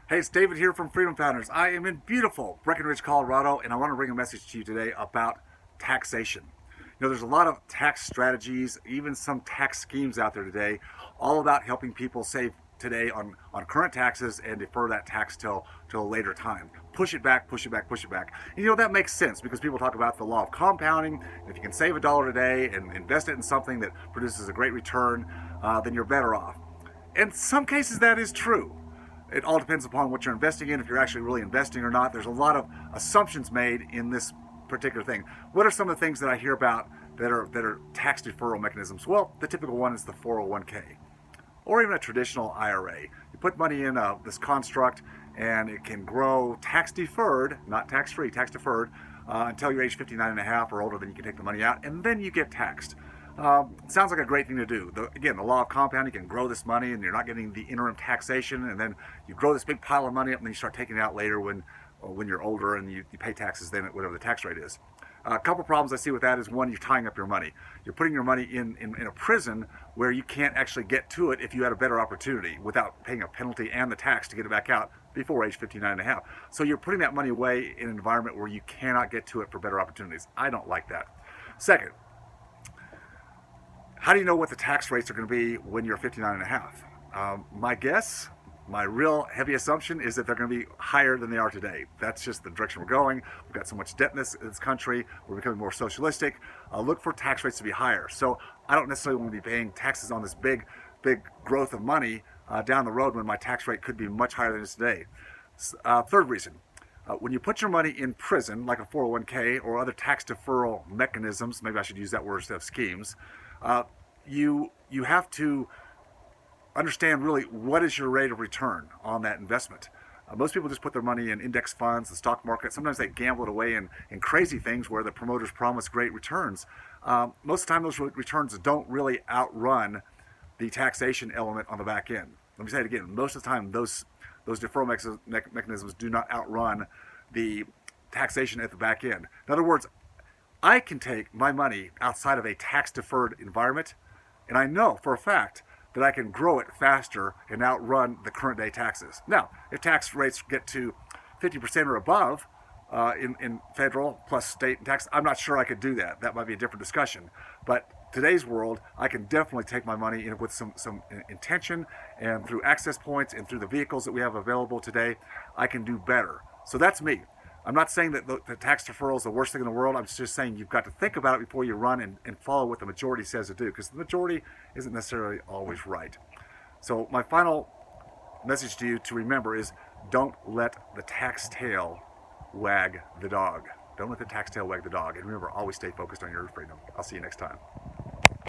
Hey, it's David here from Freedom Founders. I am in beautiful Breckenridge, Colorado, and I want to bring a message to you today about taxation. There's a lot of tax strategies, even some tax schemes out there today, all about helping people save today on current taxes and defer that tax till a later time. Push it back, push it back, push it back. And that makes sense because people talk about the law of compounding. If you can save $1 today and invest it in something that produces a great return, then you're better off. In some cases, that is true. It all depends upon what you're investing in, if you're actually really investing or not. There's a lot of assumptions made in this particular thing. What are some of the things that I hear about that are tax deferral mechanisms? Well, the typical one is the 401k, or even a traditional IRA. You put money in this construct, and it can grow tax deferred, not tax free, tax deferred, until you're age 59 and a half or older. Then you can take the money out, and then you get taxed. Sounds like a great thing to do. Again, the law of compounding, you can grow this money and you're not getting the interim taxation, and then you grow this big pile of money up and then you start taking it out later when you're older, and you pay taxes then at whatever the tax rate is. A couple problems I see with that is, one, you're tying up your money. You're putting your money in a prison where you can't actually get to it if you had a better opportunity without paying a penalty and the tax to get it back out before age 59 and a half. So you're putting that money away in an environment where you cannot get to it for better opportunities. I don't like that. Second, how do you know what the tax rates are going to be when you're 59 and a half? My guess, my real heavy assumption is that they're going to be higher than they are today. That's just the direction we're going. We've got so much debt in this country. We're becoming more socialistic. Look for tax rates to be higher. So I don't necessarily want to be paying taxes on this big growth of money down the road when my tax rate could be much higher than it is today. Third reason, when you put your money in prison, like a 401k or other tax deferral mechanisms, maybe I should use that word instead of schemes, you have to understand really what is your rate of return on that investment. Most people just put their money in index funds, the stock market. Sometimes they gamble it away in crazy things where the promoters promise great returns. Most of the time, those returns don't really outrun the taxation element on the back end. Let me say it again. Most of the time, those deferral mechanisms do not outrun the taxation at the back end. In other words, I can take my money outside of a tax-deferred environment, and I know for a fact that I can grow it faster and outrun the current day taxes. Now, if tax rates get to 50% or above in federal plus state and tax, I'm not sure I could do that. That might be a different discussion. But today's world, I can definitely take my money in with some intention, and through access points and through the vehicles that we have available today, I can do better. So that's me. I'm not saying that the tax deferral is the worst thing in the world. I'm just saying you've got to think about it before you run and follow what the majority says to do, because the majority isn't necessarily always right. So my final message to you to remember is, don't let the tax tail wag the dog. Don't let the tax tail wag the dog. And remember, always stay focused on your freedom. I'll see you next time.